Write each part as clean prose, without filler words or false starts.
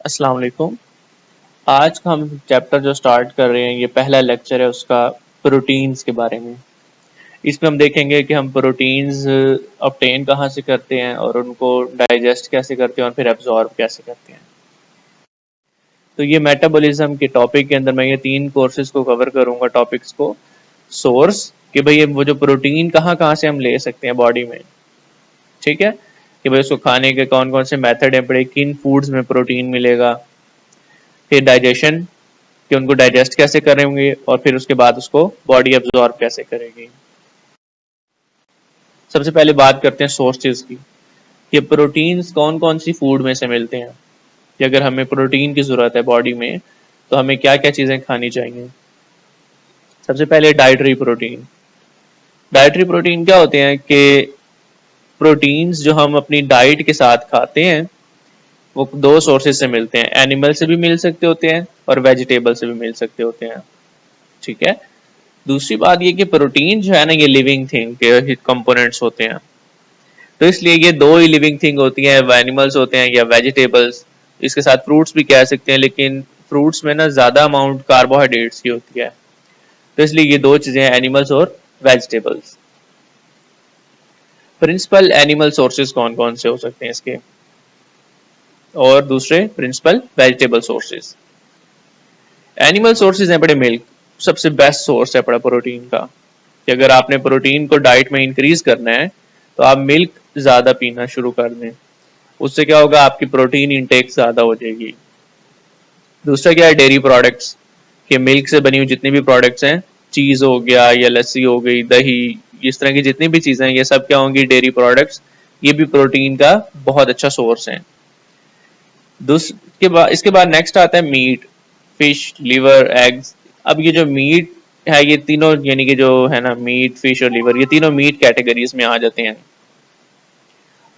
अस्सलाम वालेकुम। आज का हम चैप्टर जो स्टार्ट कर रहे हैं, ये पहला लेक्चर है उसका प्रोटीन्स के बारे में। इसमें हम देखेंगे कि हम प्रोटीन्स ऑब्टेन कहाँ से करते हैं और उनको डाइजेस्ट कैसे करते हैं और फिर एब्जॉर्ब कैसे करते हैं। तो ये मेटाबॉलिज्म के टॉपिक के अंदर मैं ये 3 कोर्सेज को कवर करूंगा टॉपिक्स को। सोर्स कि भाई वो जो प्रोटीन कहाँ से हम ले सकते हैं बॉडी में, ठीक है, कि भाई उसको खाने के कौन कौन से मेथड हैं, बड़े किन फूड्स में प्रोटीन मिलेगा। फिर डाइजेशन कि उनको डाइजेस्ट कैसे करेंगे और फिर उसके बाद उसको बॉडी एब्जॉर्ब कैसे करेगी। सबसे पहले बात करते हैं सोर्सेज की कि प्रोटीन्स कौन कौन सी फूड में से मिलते हैं, कि अगर हमें प्रोटीन की ज़रूरत है बॉडी में तो हमें क्या क्या चीज़ें खानी चाहिए। सबसे पहले डाइटरी प्रोटीन। डाइटरी प्रोटीन क्या होते हैं कि प्रोटीन्स जो हम अपनी डाइट के साथ खाते हैं वो 2 सोर्सेज से मिलते हैं, एनिमल से भी मिल सकते होते हैं और वेजिटेबल से भी मिल सकते होते हैं, ठीक है। दूसरी बात ये कि प्रोटीन जो है ना, ये लिविंग थिंग के कंपोनेंट्स होते हैं, तो इसलिए ये 2 ही लिविंग थिंग होती हैं, एनिमल्स होते हैं या वेजिटेबल्स। इसके साथ फ्रूट्स भी कह सकते हैं, लेकिन फ्रूट्स में ना ज़्यादा अमाउंट कार्बोहाइड्रेट्स की होती है, तो इसलिए ये 2 चीज़ें हैं, एनिमल्स और वेजिटेबल्स। प्रिंसिपल एनिमल सोर्सेज कौन कौन से हो सकते हैं इसके, और दूसरे principal vegetable sources. Animal sources हैं बड़े मिल्क, सबसे बेस्ट सोर्स है बड़ा प्रोटीन का, कि अगर आपने प्रोटीन को डाइट में इंक्रीज करना है तो आप मिल्क ज़्यादा पीना शुरू कर दें, उससे क्या होगा, आपकी प्रोटीन इंटेक ज़्यादा हो जाएगी। दूसरा क्या है, डेयरी प्रोडक्ट्स, कि मिल्क से बनी हुई जितनी भी प्रोडक्ट्स हैं, चीज़ हो गया या लस्सी हो गई, दही, इस तरह की जितनी भी चीज़ें हैं, ये सब क्या होंगी, डेयरी प्रोडक्ट्स। ये भी प्रोटीन का बहुत अच्छा सोर्स है। इसके बाद नेक्स्ट आता है मीट, फिश, लिवर, एग्स। अब ये जो मीट है, ये तीनों यानी कि जो है ना, मीट, फिश और लिवर, ये तीनों मीट कैटेगरीज में आ जाते हैं।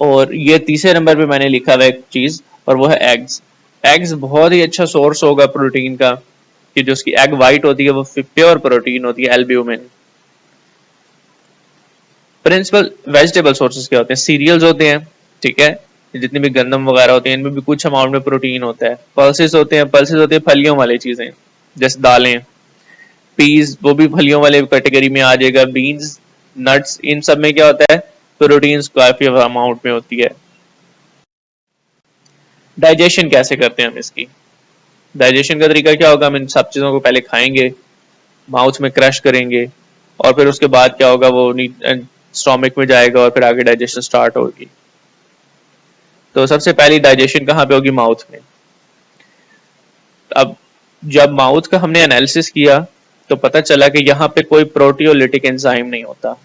और ये तीसरे नंबर पे मैंने लिखा हुआ एक चीज, और वो है एग्स। एग्स बहुत ही अच्छा सोर्स होगा प्रोटीन का, कि जो उसकी एग वाइट होती है वो प्योर प्रोटीन होती है, एल्ब्यूमिन। प्रिंसिपल वेजिटेबल सोर्सेज क्या होते हैं, सीरियल्स होते हैं, ठीक है, जितनी भी गंदम वगैरह होते हैं इनमें भी कुछ अमाउंट में प्रोटीन होता है। पल्सेस होते हैं, पल्सेस होते हैं फलियों वाली चीजें, जैसे दालें, पीज, वो भी फलियों वाले कैटेगरी में आ जाएगा। बीन्स, नट्स, इन सब में क्या होता है, प्रोटीन काफी अमाउंट में होती है। डाइजेशन कैसे करते हैं हम इसकी, डाइजेशन का तरीका क्या होगा, हम इन सब चीजों को पहले खाएंगे, माउथ में क्रश करेंगे, और फिर उसके बाद क्या होगा, वो स्टोमक में जाएगा और फिर आगे डाइजेशन स्टार्ट होगी। तो सबसे पहली डाइजेशन कहाँ पे होगी, माउथ में। अब जब माउथ का हमने एनालिसिस किया तो पता चला कि यहाँ पे कोई प्रोटियोलिटिक एंजाइम नहीं होता,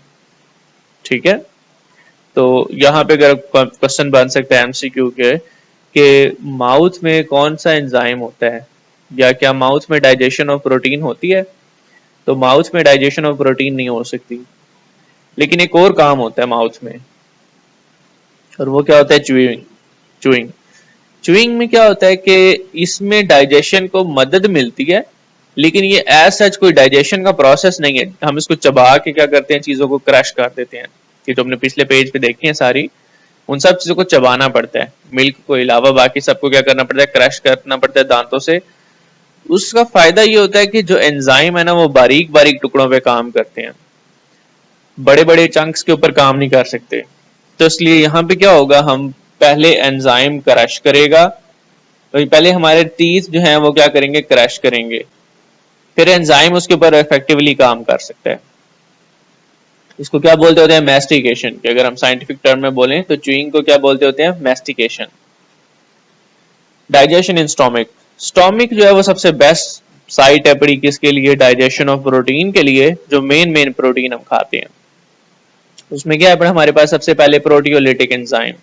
ठीक है। तो यहाँ पे अगर क्वेश्चन बन सकता है एमसीक्यू के, कि माउथ में कौन सा एंजाइम होता है, या क्या माउथ में डाइजेशन ऑफ प्रोटीन होती है, तो माउथ में डाइजेशन ऑफ प्रोटीन नहीं हो सकती, लेकिन एक और काम होता है माउथ में, और वो क्या होता है, च्यूइंग। च्यूइंग च्यूइंग में क्या होता है कि इसमें डाइजेशन को मदद मिलती है, लेकिन ये एज सच कोई डाइजेशन का प्रोसेस नहीं है। हम इसको चबा के क्या करते हैं, चीजों को क्रश कर देते हैं, कि जो हमने पिछले पेज पे देखी है सारी, उन सब चीजों को चबाना पड़ता है। मिल्क को अलावा बाकी सबको क्या करना पड़ता है, क्रश करना पड़ता है दांतों से। उसका फायदा ये होता है कि जो एंजाइम है ना, वो बारीक बारीक टुकड़ों पे काम करते हैं, बड़े बड़े चंक्स के ऊपर काम नहीं कर सकते। तो इसलिए यहाँ पे क्या होगा, हम पहले एंजाइम क्रश करेगा, तो पहले हमारे टीथ जो हैं वो क्या करेंगे, क्रश करेंगे, फिर एंजाइम उसके ऊपर इफेक्टिवली काम कर सकता है। इसको क्या बोलते होते हैं, मैस्टिकेशन, कि अगर हम साइंटिफिक टर्म में बोलें तो च्यूइंग को क्या बोलते होते हैं, मैस्टिकेशन। डाइजेशन इन स्टोमिक, स्टोमिक जो है वो सबसे बेस्ट साइट है बड़ी किसके लिए, डाइजेशन ऑफ प्रोटीन के लिए, जो मेन प्रोटीन हम खाते हैं। उसमें क्या है, हमारे पास सबसे पहले प्रोटियोलिटिक एंजाइम,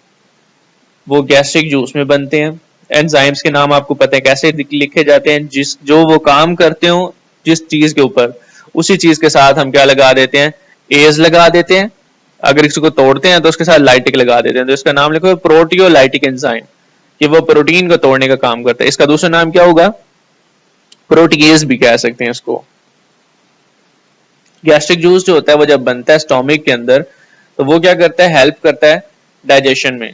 वो गैस्ट्रिक जूस में बनते हैं। एंजाइम्स के नाम आपको पता है कैसे लिखे जाते हैं, जिस जो वो काम करते हो जिस चीज के ऊपर, उसी चीज के साथ हम क्या लगा देते हैं, एज लगा देते हैं। अगर इसको तोड़ते हैं तो उसके साथ लाइटिक लगा देते हैं, तो इसका नाम लिखो प्रोटियोलाइटिक एंजाइम, कि वो प्रोटीन को तोड़ने का काम करता है। इसका दूसरा नाम क्या होगा, प्रोटीएज भी कह सकते हैं इसको। गैस्ट्रिक जूस जो होता है वो जब बनता है स्टोमिक के अंदर, तो वो क्या करता है, हेल्प करता है डाइजेशन में।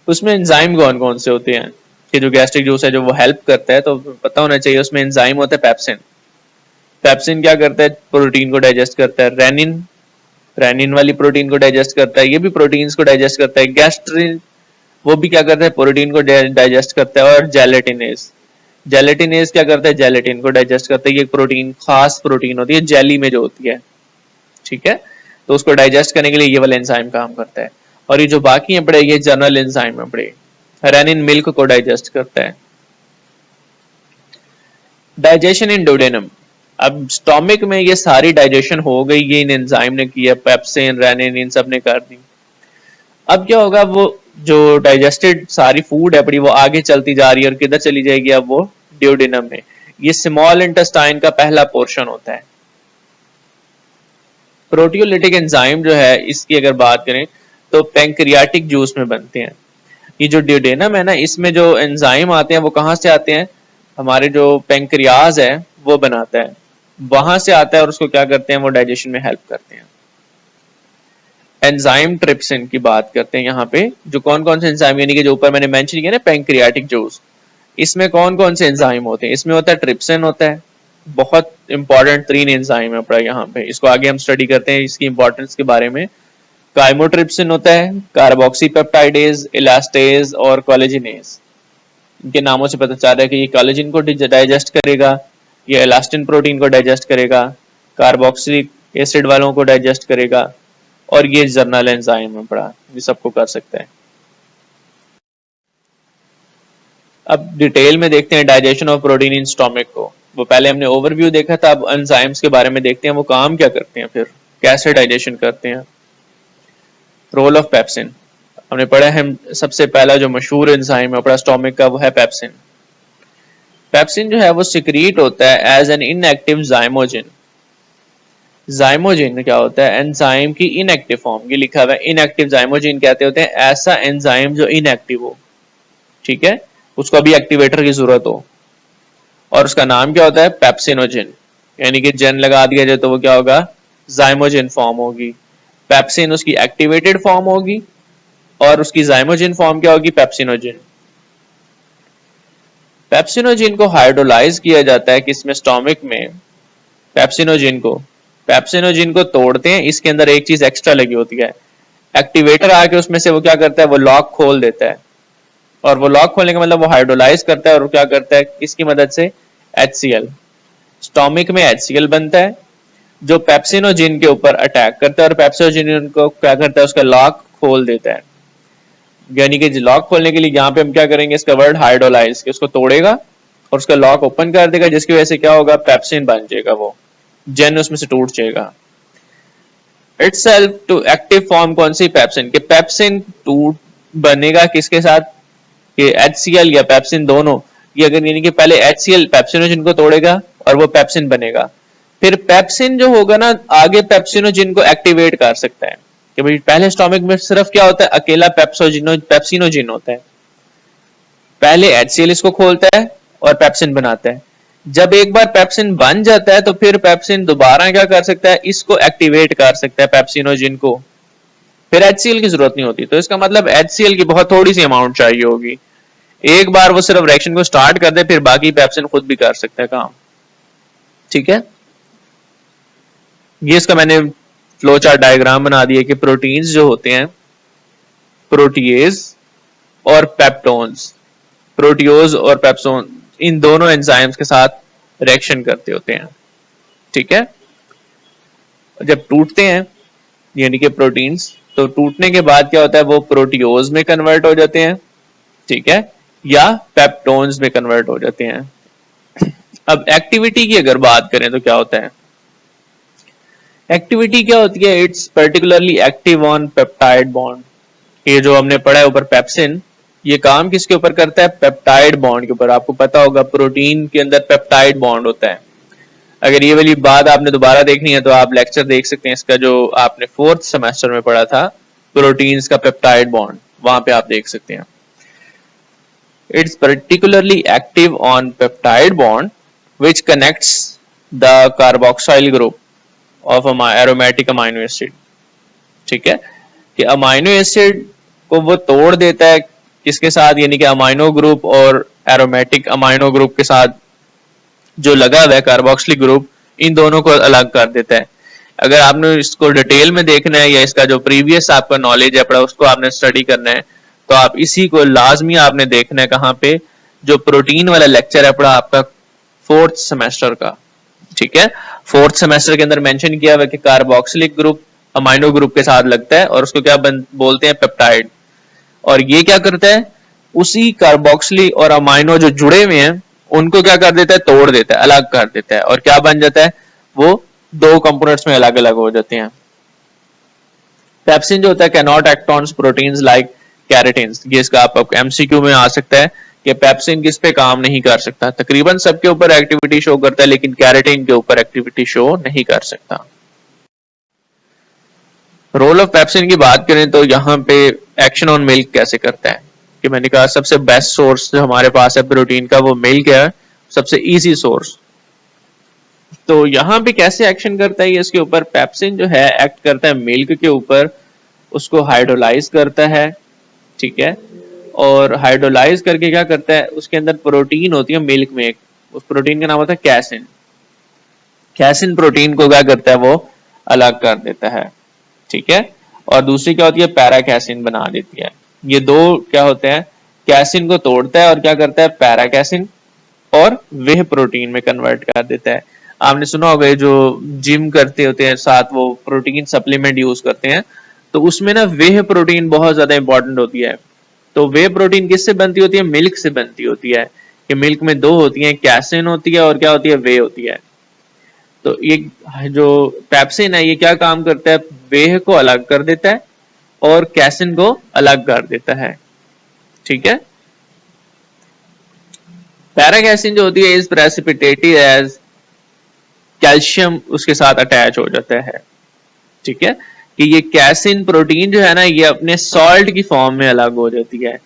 उसमें एंजाइम कौन कौन से होते हैं कि जो गैस्ट्रिक जूस है जो वो हेल्प करता है, तो पता होना चाहिए। उसमें एंजाइम होता है पेप्सिन। पेप्सिन क्या करता है? प्रोटीन को डाइजेस्ट करता है। रेनिन, रेनिन वाली प्रोटीन को डाइजेस्ट करता है, ये भी प्रोटीन्स को डाइजेस्ट करता है। गैस्ट्रिन, वो भी क्या करता है? प्रोटीन को डाइजेस्ट करता है। और जेलेटिनेज, जेलेटिनेज क्या करता है? जेलेटिन को डाइजेस्ट करता है। ये प्रोटीन, खास प्रोटीन होती है जेली में जो होती है, ठीक है। तो उसको डाइजेस्ट करने के लिए ये वाला एंजाइम काम करता है। और ये जो बाकी है पड़े, ये जर्नल एंजाइम है पड़े। रेनिन मिल्क को डाइजेस्ट करता है। डाइजेशन इन डोडेनम, अब स्टोमिक में ये सारी डाइजेशन हो गई, ये इन एंजाइम ने किया, पेप्सिन, रेनिन, इन सब ने कर दी। अब क्या होगा? वो जो डाइजेस्टेड सारी फूड है पड़ी, वो आगे चलती जा रही है और किधर चली जाएगी? अब वो ड्यूडेनम में। ये स्मॉल इंटेस्टाइन का पहला पोर्शन होता है। प्रोटियोलिटिक एंजाइम जो है, इसकी अगर बात करें तो पैंक्रियाटिक जूस में बनते हैं। ये जो ड्यूडेनम है ना, इसमें जो एंजाइम आते हैं वो कहाँ से आते हैं? हमारे जो पैंक्रियाज है वो बनाता है, वहां से आता है। और उसको क्या करते हैं? वो डाइजेशन में हेल्प करते हैं। एंजाइम ट्रिप्सिन की बात करते हैं यहाँ पे। जो कौन कौन से एंजाइम, यानी कि जो ऊपर मैंने मेंशन किया ना पैंक्रियाटिक जूस, इसमें कौन कौन से एंजाइम होते हैं? इसमें होता है ट्रिप्सिन होता है, बहुत इंपॉर्टेंट 3 एंजाइम है पड़ा यहाँ पे। इसको आगे हम स्टडी करते हैं इसकी इंपॉर्टेंस के बारे में। काइमोट्रिप्सिन होता है, कार्बोक्सीपेप्टाइडेज, इलास्टेज और कोलेजिनेज। इनके नामों से पता चल रहा है कि ये कोलेजिन को डाइजेस्ट करेगा, ये इलास्टिन प्रोटीन को डाइजेस्ट करेगा, कार्बोक्सिलिक एसिड वालों को डाइजेस्ट करेगा, और ये जर्नल एंजाइम है पड़ा, ये सबको कर सकता है। अब डिटेल में देखते हैं digestion of protein in stomach को। वो पहले हमने ओवरव्यू देखा था, अब एंजाइम्स के बारे में देखते हैं वो काम क्या करते हैं, फिर कैसे डाइजेशन करते हैं। रोल ऑफ पेप्सिन हमने पढ़ा है। सबसे पहला जो मशहूर एंजाइम है अपना स्टोमिक का, वो है पेप्सिन। पेप्सिन जो है वो सिक्रीट होता है एज एन इनएक्टिव जाइमोजिन। जाइमोजिन क्या होता है? एंजाइम की इनएक्टिव फॉर्म, ये लिखा हुआ है इनएक्टिव जाइमोजिन कहते होते हैं ऐसा एंजाइम जो इनएक्टिव हो, ठीक है, उसको अभी एक्टिवेटर की जरूरत हो। और उसका नाम क्या होता है? पेप्सिनोजिन। यानी कि जेन लगा दिया जाए तो वो क्या होगा? जाइमोजिन फॉर्म होगी। पेप्सिन उसकी एक्टिवेटेड फॉर्म होगी और उसकी जाइमोजिन फॉर्म क्या होगी? पेप्सिनोजिन। पेप्सिनोजिन को हाइड्रोलाइज किया जाता है किसमें? स्टोमिक में। पेप्सिनोजिन को तोड़ते हैं, इसके अंदर एक चीज एक्स्ट्रा लगी होती है, एक्टिवेटर आके उसमें से वो क्या करता है? वो लॉक खोल देता है। और वो लॉक खोलने का मतलब वो हाइड्रोलाइज करता है और क्या करता है? किसकी मदद से? HCl। स्टोमिक में HCl बनता है जो पेप्सिनोजिन के ऊपर अटैक करता है और पेप्सिनोजिन को क्या करता है? उसका लॉक खोल देता है। यानी कि लॉक खोलने के लिए यहाँ पे हम क्या करेंगे? इसका वर्ड हाइड्रोलाइज, उसको तोड़ेगा और उसका लॉक ओपन कर देगा, जिसकी वजह से क्या होगा? पेप्सिन बन जाएगा, वो जेन उसमें से टूट जाएगा। इटसेल्फ टू एक्टिव फॉर्म कौन सी? पेप्सिन के। पेप्सिन टूट बनेगा किसके साथ? कि HCl या पेप्सिन दोनों। ये अगर यानी कि पहले HCl पेप्सिनोजिन को तोड़ेगा और वो पेप्सिन बनेगा, फिर पेप्सिन जो होगा ना आगे पेप्सिनोजिन को एक्टिवेट कर सकता है। कि भाई पहले स्टोमिक में सिर्फ क्या होता है? अकेला पेप्सिनोजिन होता है। पहले HCl इसको खोलता है और पेप्सिन बनाता है। जब एक बार पेप्सिन बन जाता है तो फिर पेप्सिन दोबारा क्या कर सकता है? इसको एक्टिवेट कर सकता है, पेप्सिनोजिन को। फिर HCl की जरूरत नहीं होती। तो इसका मतलब HCl की बहुत थोड़ी सी अमाउंट चाहिए होगी। एक बार वो सिर्फ रिएक्शन को स्टार्ट कर दे, फिर बाकी पेप्सिन खुद भी कर सकता है काम, ठीक है। ये इसका मैंने फ्लो चार्ट डायग्राम बना दिया कि प्रोटीन्स जो होते हैं, प्रोटीएज और पेप्टोन्स, प्रोटियोज और पेप्सोन, इन दोनों एंजाइम्स के साथ रिएक्शन करते होते हैं, ठीक है। जब टूटते हैं यानी कि प्रोटीन्स, तो टूटने के बाद क्या होता है? वो प्रोटियोज में कन्वर्ट हो जाते हैं, ठीक है, या पेप्टोन्स में कन्वर्ट हो जाते हैं। अब एक्टिविटी की अगर बात करें तो क्या होता है? एक्टिविटी क्या होती है? It's particularly active on peptide bond. ये जो हमने पढ़ा है ऊपर पेप्सिन, ये काम किसके ऊपर करता है? पेप्टाइड बॉन्ड के ऊपर। आपको पता होगा प्रोटीन के अंदर पेप्टाइड बॉन्ड होता है। अगर ये वाली बात आपने दोबारा देखनी है तो आप लेक्चर देख सकते हैं इसका, जो आपने 4th सेमेस्टर में पढ़ा था, प्रोटीन्स का पेप्टाइड बॉन्ड, वहां पे आप देख सकते हैं। It's particularly active on peptide bond which connects the carboxyl group of aromatic amino acid, ठीक है, कि अमाइनो एसिड को वो तोड़ देता है किसके साथ, यानी कि अमाइनो ग्रुप और एरोमेटिक अमाइनो ग्रुप के साथ जो लगा हुआ है कार्बोक्सिलिक ग्रुप, इन दोनों को अलग कर देता है। अगर आपने इसको डिटेल में देखना है या इसका जो प्रीवियस आपका नॉलेज है पड़ा उसको आपने स्टडी करना है, तो आप इसी को लाजमी आपने देखना है कहाँ पे, जो प्रोटीन वाला लेक्चर है पड़ा आपका 4th सेमेस्टर का। ठीक है, 4th सेमेस्टर के अंदर मेंशन किया हुआ कि कार्बोक्सिलिक ग्रुप अमाइनो ग्रुप के साथ लगता है और उसको क्या बोलते हैं, पेप्टाइड। और ये क्या करता है, उसी कार्बोक्सिली और अमाइनो जो जुड़े हुए हैं उनको क्या कर देता है, तोड़ देता है, अलग कर देता है, और क्या बन जाता है, वो दो कंपोनेंट्स में अलग अलग हो जाते हैं। पेप्सिन जो होता है cannot act on proteins like keratins, ये इसका आपको एमसीक्यू में आ सकता है कि पेप्सिन किस पे काम नहीं कर सकता। तकरीबन सबके ऊपर एक्टिविटी शो करता है लेकिन कैरेटिन के ऊपर एक्टिविटी शो नहीं कर सकता। रोल ऑफ पेप्सिन की बात करें तो यहाँ पे एक्शन ऑन मिल्क कैसे करता है, कि मैंने कहा सबसे बेस्ट सोर्स जो हमारे पास है प्रोटीन का वो मिल्क है, सबसे इजी सोर्स। तो यहाँ पे कैसे एक्शन करता है ये, इसके ऊपर पेप्सिन जो है एक्ट करता है मिल्क के ऊपर, उसको हाइड्रोलाइज करता है। ठीक है, और हाइड्रोलाइज करके क्या करता है, उसके अंदर प्रोटीन होती है मिल्क में एक, उस प्रोटीन का नाम होता है कैसिन। कैसिन प्रोटीन को क्या करता है, वो अलग कर देता है। ठीक है, और दूसरी क्या होती है, पैराकैसिन बना देती है। ये दो क्या होते हैं, कैसिन को तोड़ता है और क्या करता है, पैराकैसिन और वह प्रोटीन में कन्वर्ट कर देता है। आपने सुना होगा जो जिम करते होते हैं साथ वो प्रोटीन सप्लीमेंट यूज करते हैं, तो उसमें ना वह प्रोटीन बहुत ज्यादा इंपॉर्टेंट होती है। तो वे प्रोटीन किससे बनती होती है, मिल्क से बनती होती है। कि मिल्क में दो होती है, कैसिन होती है और क्या होती है, वे होती है। तो ये जो पेप्सिन है ये क्या काम करता है, वेह को अलग कर देता है और कैसिन को अलग कर देता है। ठीक है, पैराकैसिन जो होती है इज प्रेसिपिटेटेड एज कैल्शियम उसके साथ अटैच हो जाता है। ठीक है, कि ये कैसिन प्रोटीन जो है ना ये अपने सॉल्ट की फॉर्म में अलग हो जाती है।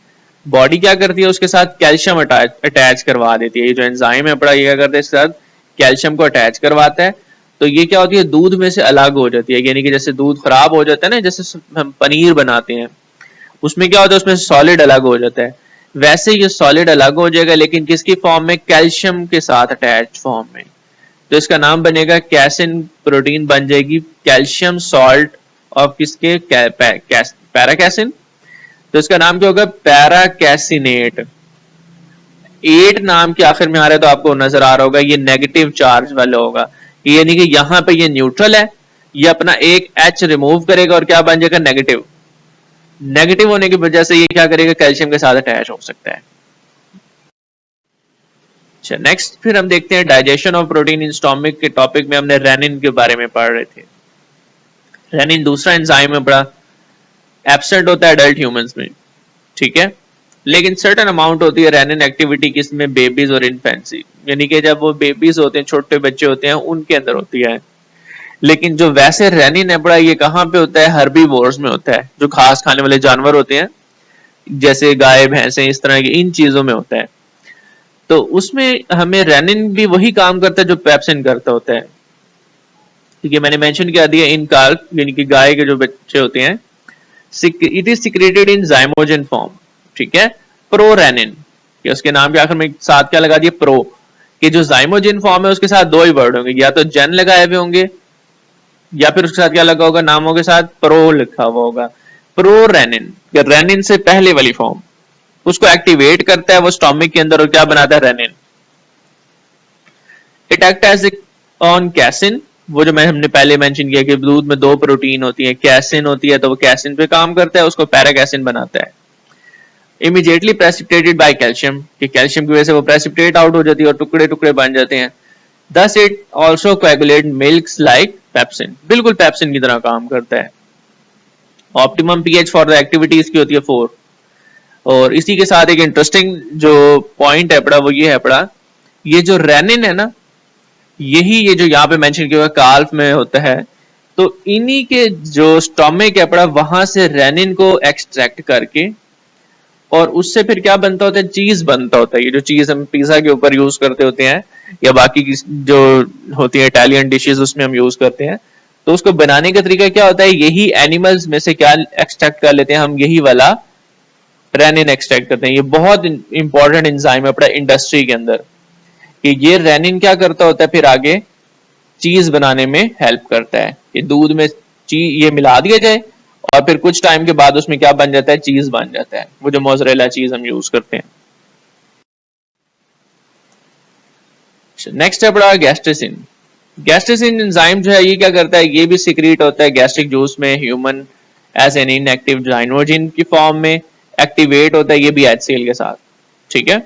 बॉडी क्या करती है, उसके साथ कैल्शियम अटैच करवा देती है। ये जो एंजाइम है पड़ा ये क्या करता है, इसके साथ कैल्शियम को अटैच करवाता है। तो ये क्या होती है, दूध में से अलग हो जाती है। यानी कि जैसे दूध खराब हो जाता है ना, जैसे हम पनीर बनाते हैं उसमें क्या होता है, उसमें सॉलिड अलग हो जाता है, वैसे ये सॉलिड अलग हो जाएगा लेकिन किसकी फॉर्म में, कैल्शियम के साथ अटैच फॉर्म में। तो इसका नाम बनेगा कैसिन प्रोटीन बन जाएगी कैल्शियम सॉल्ट ऑफ किसके, पैराकैसिन। तो इसका नाम क्या होगा, पैराकैसिनेट। एट नाम के आखिर में आ रहा है तो आपको नजर आ रहा होगा ये नेगेटिव चार्ज वाला होगा, यानी कि यहाँ पे ये न्यूट्रल है, ये अपना एक H रिमूव करेगा और क्या बन जाएगा, नेगेटिव। नेगेटिव होने की वजह से ये क्या करेगा, कैल्शियम के साथ अटैच हो सकता है। अच्छा, नेक्स्ट फिर हम देखते हैं digestion of protein in stomach के टॉपिक में हमने रेनिन के बारे में पढ़ रहे थे। रेनिन दूसरा एंजाइम है, बड़ा एब्सेंट होता है एडल्ट ह्यूमंस में। ठीक है, लेकिन सर्टेन अमाउंट होती है रेनिन एक्टिविटी किसमें, बेबीज और इन्फेंसी, यानी कि जब वो बेबीज होते हैं, छोटे बच्चे होते हैं, उनके अंदर होती है। लेकिन जो वैसे रेनिन है बड़ा ये कहाँ पे होता है, हर्बीवोर्स में होता है, जो घास खाने वाले जानवर होते हैं जैसे गाय भैंसे इस तरह की इन चीजों में होता है। तो उसमें हमें रेनिन भी वही काम करता है जो पेप्सिन करता होता है। ठीक है, मैंने मेंशन किया दिया इन कार्क, यानी कि गाय के जो बच्चे होते हैं, it is secreted in zymogen form. ठीक है, प्रोरेनिन, कि उसके नाम के आखिर में साथ क्या लगा दिया, प्रो, कि जो जाइमोजन फॉर्म है उसके साथ दो ही वर्ड होंगे, या तो जन लगाए हुए होंगे या फिर उसके साथ क्या लगा होगा, नामों के साथ प्रो लिखा हुआ होगा। प्रोरेनिन, रेनिन से पहले वाली फॉर्म, उसको एक्टिवेट करता है वो स्टोमक के अंदर और क्या बनाता है, rennin. It act as on casein, वो जो हमने पहले मेंशन किया कि दूध में दो प्रोटीन होती है, कैसिन होती है, तो वो कैसिन पे काम करता है, उसको पैराकैसिन बनाता है। इमीडिएटली प्रेसिपिटेटेड बाय कैल्शियम, कि कैल्शियम की वजह से वो प्रेसिपिटेट आउट हो जाती है और टुकड़े टुकड़े बन जाते हैं। Thus it also coagulate milks like pepsin, बिल्कुल पेप्सिन की तरह काम करता है। Optimum pH for the activity इसकी होती है 4। और इसी के साथ एक इंटरेस्टिंग जो पॉइंट है पड़ा वो ये है पड़ा, ये जो रेनिन है ना, यही ये जो यहाँ पे मेंशन किया हुआ काल्फ में होता है, तो इन्हीं के जो स्टोमक है पड़ा वहां से रेनिन को एक्सट्रैक्ट करके और उससे फिर क्या बनता होता है, चीज बनता होता है। ये जो चीज हम पिज्जा के ऊपर यूज करते होते हैं या बाकी की जो होती है इटालियन डिशेस उसमें हम यूज करते हैं, तो उसको बनाने का तरीका क्या होता है, यही एनिमल्स में से क्या एक्सट्रैक्ट कर लेते हैं हम, यही वाला रेनिन एक्सट्रैक्ट करते हैं। ये बहुत इंपॉर्टेंट एंजाइम है अपना इंडस्ट्री के अंदर, कि ये रेनिन क्या करता होता है, फिर आगे चीज बनाने में हेल्प करता है। कि दूध में चीज ये मिला दिया जाए और फिर कुछ टाइम के बाद उसमें क्या बन जाता है, चीज बन जाता है, वो जो मोज़रेला चीज हम यूज करते हैं। नेक्स्ट है बड़ा गैस्ट्रिसिन। गैस्ट्रिसिन एंजाइम जो है ये क्या करता है, ये भी सिक्रीट होता है गैस्ट्रिक जूस में, ह्यूमन एज एन इनएक्टिव जाइनोजिन की फॉर्म में एक्टिवेट होता है, ये भी HCl के साथ। ठीक है,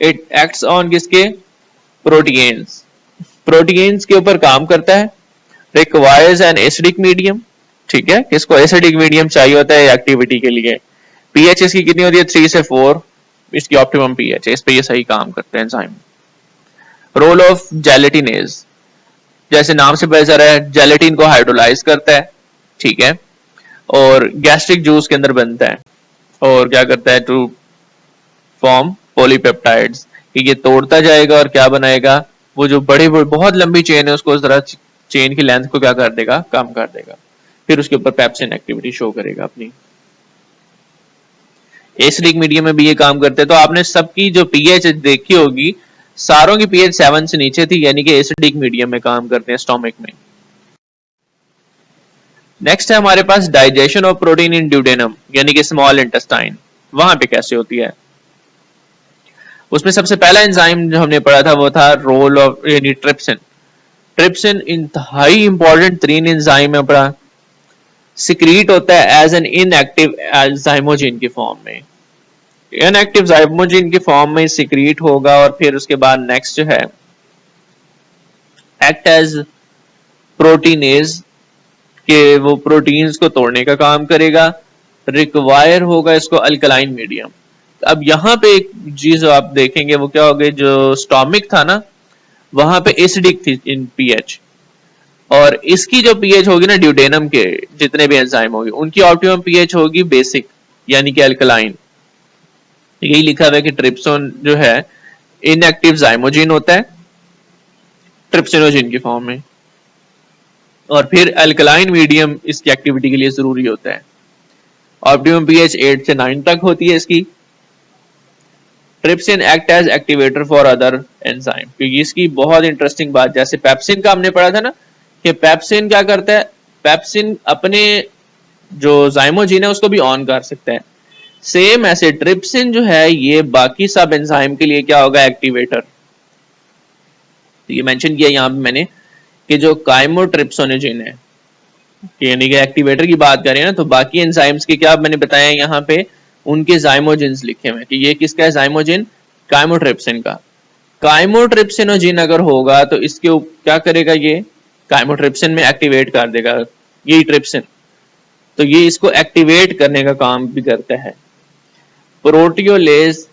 इट एक्ट्स ऑन किसके, प्रोटीन्स, प्रोटीन्स के ऊपर काम करता है। रिक्वायर्स एन एसिडिक मीडियम, ठीक है, किसको एसिडिक मीडियम चाहिए होता है एक्टिविटी के लिए। पीएच इसकी कितनी होती है, 3 से 4 इसकी ऑप्टिमम पीएच है, इस पे ये सही काम करते हैं एंजाइम। रोल ऑफ जेलेटिनेज, जैसे नाम से पता चल रहा है जेलेटिन को हाइड्रोलाइज करता है, ठीक है, और गैस्ट्रिक जूस के अंदर बनता है, और क्या करता है, टू फॉर्म पॉलीपेप्टाइड्स, कि ये तोड़ता जाएगा और क्या बनाएगा, वो जो बड़े बहुत लंबी चेन है उसको जरा चेन की लेंथ को क्या कर देगा, कम कर देगा, फिर उसके ऊपर पेप्सिन एक्टिविटी शो करेगा अपनी। एसिडिक मीडियम में भी ये काम करते हैं। तो आपने सबकी जो पीएच देखी होगी, सारों की पीएच 7 से नीचे थी, यानी कि एसिडिक मीडियम में काम करते हैं स्टोमक में। नेक्स्ट है हमारे पास digestion of protein in duodenum, यानी कि स्मॉल इंटेस्टाइन, वहां पे कैसे होती है। उसमें सबसे पहला एंजाइम जो हमने पढ़ा था वो था रोल ऑफ, यानी ट्रिप्सिन। ट्रिप्सिन इंतहाई इंपॉर्टेंट 3 एंजाइम है अपना, सिक्रीट होता है एज एन इनएक्टिव जाइमोजिन की फॉर्म में, इनएक्टिव जाइमोजिन की फॉर्म में सिक्रीट होगा, और फिर उसके बाद नेक्स्ट जो है एक्ट एज प्रोटीनेज, के वो प्रोटीन्स को तोड़ने का काम करेगा। रिक्वायर होगा इसको अल्कलाइन मीडियम। अब यहाँ पे एक चीज आप देखेंगे वो क्या हो गई, जो स्टोमिक था ना वहां पे एसिडिक थी इन पीएच, और इसकी जो पीएच होगी ना ड्यूडेनम के जितने भी एंजाइम होगी उनकी ऑप्टिमम पीएच होगी बेसिक, यानी कि अल्कलाइन। यही लिखा हुआ है कि ट्रिप्सिन जो है इनएक्टिव जाइमोजिन होता है ट्रिप्सिनोजिन की फॉर्म में, और फिर अल्कलाइन मीडियम इसकी एक्टिविटी के लिए जरूरी होता है। ऑप्टिमम पीएच 8 से 9 तक होती है इसकी। Trypsin act as activator for other enzyme, क्योंकि इसकी बहुत इंटरेस्टिंग बात, जैसे पेप्सिन का हमने पढ़ा था ना कि पेप्सिन क्या करता है, पेप्सिन अपने जो जाइमोजिन है उसको भी ऑन कर सकता है, सेम ऐसे ट्रिप्सिन जो है ये बाकी सब एंजाइम के लिए क्या होगा, एक्टिवेटर। तो ये मेंशन किया यहाँ पे मैंने कि जो काइमोट्रिप्सोनोजिन है, यानी कि एक्टिवेटर की बात करें ना, तो बाकी एंजाइम्स के क्या मैंने बताया यहाँ पे उनके जाइमोजिन्स लिखे हुए कि ये किसका है जाइमोजिन, काइमोट्रिप्सिन का। काइमोट्रिप्सिनोजिन अगर होगा तो इसके क्या करेगा, ये काइमोट्रिप्सिन में एक्टिवेट कर देगा यही ट्रिप्सिन, तो ये इसको एक्टिवेट करने का काम भी करता है। प्रोटियोलेज,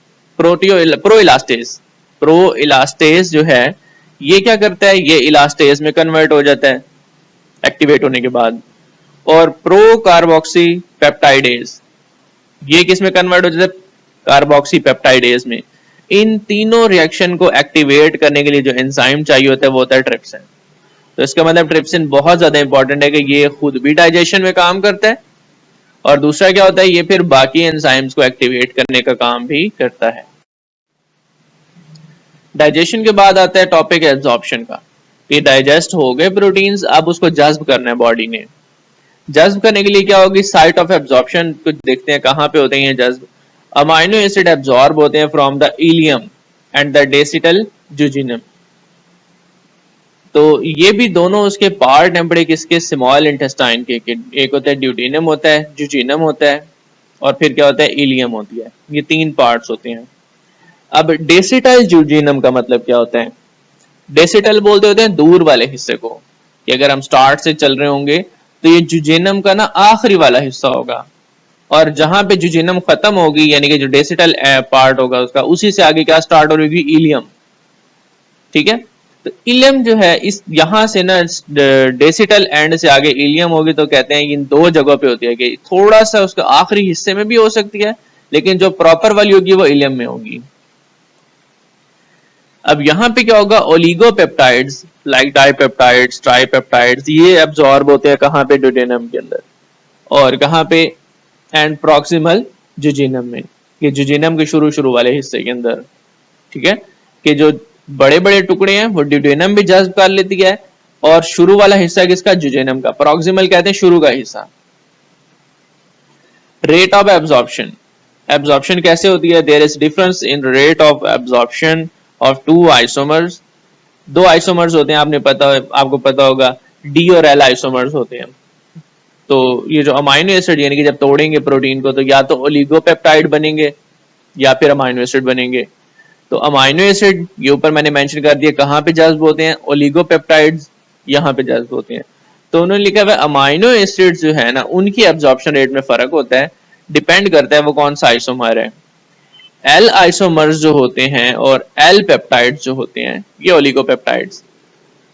प्रोइलास्टेज जो है ये क्या करता है, ये इलास्टेज में कन्वर्ट हो जाता है एक्टिवेट होने के बाद। और प्रो कार्बोक्सी पेप्टाइडेज ये किस में कन्वर्ट हो जाता है, कार्बोक्सी पेप्टाइडेज में। इन तीनों रिएक्शन को एक्टिवेट करने के लिए जो एंजाइम चाहिए होता है वो होता है ट्रिप्सिन। तो इसका मतलब ट्रिप्सिन बहुत ज्यादा इंपॉर्टेंट है कि ये खुद भी डाइजेशन में काम करता है, और दूसरा क्या होता है ये फिर बाकी एंजाइम्स को एक्टिवेट करने का काम भी करता है। डाइजेशन के बाद आता है टॉपिक एब्जॉर्प्शन का। ये डाइजेस्ट हो गए प्रोटीन्स, अब उसको जज्ब करना है बॉडी ने। जज्ब करने के लिए क्या होगी, साइट ऑफ एब्जॉर्प्शन कुछ देखते हैं कहां पे होते हैं जज्ब। अमाइनो एसिड एब्जॉर्ब होते हैं from the ileum and the distal jejunum. तो ये भी दोनों उसके पार्ट हैं बड़े किसके, स्मॉल इंटेस्टाइन के। एक होता है ड्यूडेनम होता है, जुजिनम होता है, और फिर क्या होता है इलियम होती है। ये 3 पार्ट्स होते हैं। अब डेसिटल जुजिनम का मतलब क्या होता है, डेसिटल बोलते होते हैं दूर वाले हिस्से को, कि अगर हम स्टार्ट से चल रहे होंगे तो ये जुजिनम का ना आखिरी वाला हिस्सा होगा, और जहां पे जुजिनम खत्म होगी यानी कि जो डेसिटल पार्ट होगा उसका, उसी से आगे क्या स्टार्ट हो रही इलियम। ठीक है, तो इलियम जो है इस यहां से ना डेसिटल एंड से आगे इलियम होगी, तो कहते हैं इन 2 जगहों पे होती है कि थोड़ा सा उसके आखिरी हिस्से में भी हो सकती है, लेकिन जो प्रॉपर वाली होगी वो इलियम में होगी। अब यहाँ पे क्या होगा, ओलिगोपेप्टाइड्स लाइक डाइपेप्टाइड्स, ट्राइपेप्टाइड्स ये एब्जॉर्ब होते हैं कहाँ पे, ड्यूडेनम के अंदर, और कहाँ पे, एंड प्रॉक्सिमल जुजिनम में, ये जुजिनम के शुरू वाले हिस्से के अंदर, ठीक है, कि जो बड़े बड़े टुकड़े हैं वो ड्यूडेनम भी जज्ब कर लेती है, और शुरू वाला हिस्सा किसका, जुजिनम का, प्रॉक्सिमल कहते हैं शुरू का हिस्सा। रेट ऑफ एब्जॉर्प्शन, एब्जॉर्प्शन कैसे होती है, there is difference in rate of absorption of two isomers, दो आइसोमर्स होते हैं, आपको पता होगा डी और एल आइसोमर्स होते हैं। तो ये जो अमाइनो एसिड यानी कि जब तोड़ेंगे प्रोटीन को तो या तो ओलिगोपेप्टाइड बनेंगे या फिर अमाइनो एसिड बनेंगे। तो अमाइनो एसिड ये ऊपर मैंने मेंशन कर दिया कहाँ पे जज्ब होते हैं, ओलिगोपेप्टाइड्स यहाँ पे जज्ब होते हैं। तो उन्होंने लिखा हुआ अमाइनो एसिड जो है ना उनकी एब्जॉर्प्शन रेट में फर्क होता है, डिपेंड करता है वो कौन सा आइसोमर है। एल आइसोमर्स जो होते हैं और एल पेप्टाइड्स जो होते हैं, ये ओलिगोपेप्टाइड्स,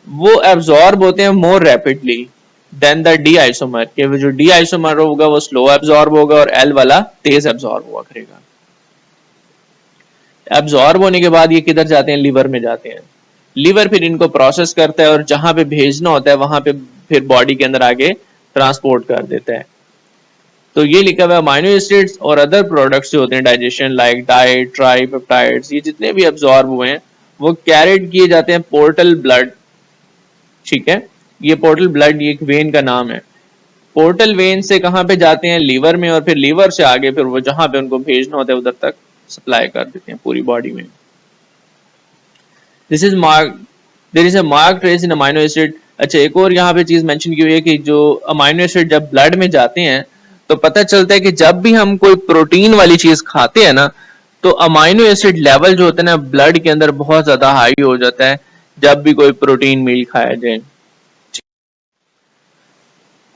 वो एब्जॉर्ब होते हैं more rapidly than the D isomer, के जो डी आइसोमर होगा वो स्लो एब्जॉर्ब होगा और एल वाला तेज एब्जॉर्ब हुआ करेगा। एब्जॉर्ब होने के बाद ये किधर जाते हैं, लिवर में जाते हैं। लिवर फिर इनको प्रोसेस करता है और जहां पे भेजना होता है वहां पे फिर बॉडी के अंदर आगे ट्रांसपोर्ट कर देता है। तो ये लिखा हुआ है अमाइनो एसिड्स और अदर प्रोडक्ट्स जो होते हैं डाइजेशन लाइक डाइट ट्राइपेप्टाइड्स, ये जितने भी एब्जॉर्ब हुए हैं वो कैरिड किए जाते हैं पोर्टल ब्लड, ठीक है। ये पोर्टल ब्लड ये एक वेन का नाम है। पोर्टल वेन से कहां पे जाते हैं, लिवर में, और फिर लिवर से आगे फिर वो जहां पे उनको भेजना होता है उधर तक सप्लाई कर देते हैं पूरी बॉडी में। This is mark, there is a mark trace in amino acid. अच्छा एक और यहाँ पे चीज मेंशन की हुई है कि जो अमाइनो एसिड जब ब्लड में जाते हैं तो पता चलता है कि जब भी हम कोई प्रोटीन वाली चीज खाते हैं ना तो अमाइनो एसिड लेवल जो होता है ना ब्लड के अंदर बहुत ज्यादा हाई हो जाता है जब भी कोई प्रोटीन मील खाया जाए।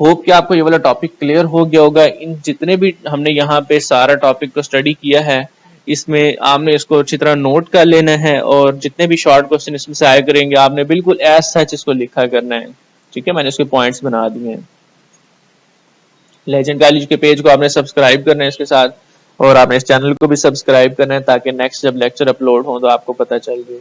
होप कि आपको ये वाला टॉपिक क्लियर हो गया होगा। इन जितने भी हमने यहाँ पे सारा टॉपिक को स्टडी किया है इसमें आपने इसको अच्छी तरह नोट कर लेना है और जितने भी शॉर्ट क्वेश्चन इसमें से आया करेंगे आपने बिल्कुल एज सच इसको लिखा करना है, ठीक है। मैंने इसके पॉइंट्स बना दिए हैं। लेजेंड कॉलेज के पेज को आपने सब्सक्राइब करना है इसके साथ, और आपने इस चैनल को भी सब्सक्राइब करना है ताकि नेक्स्ट जब लेक्चर अपलोड हो तो आपको पता चल जाए।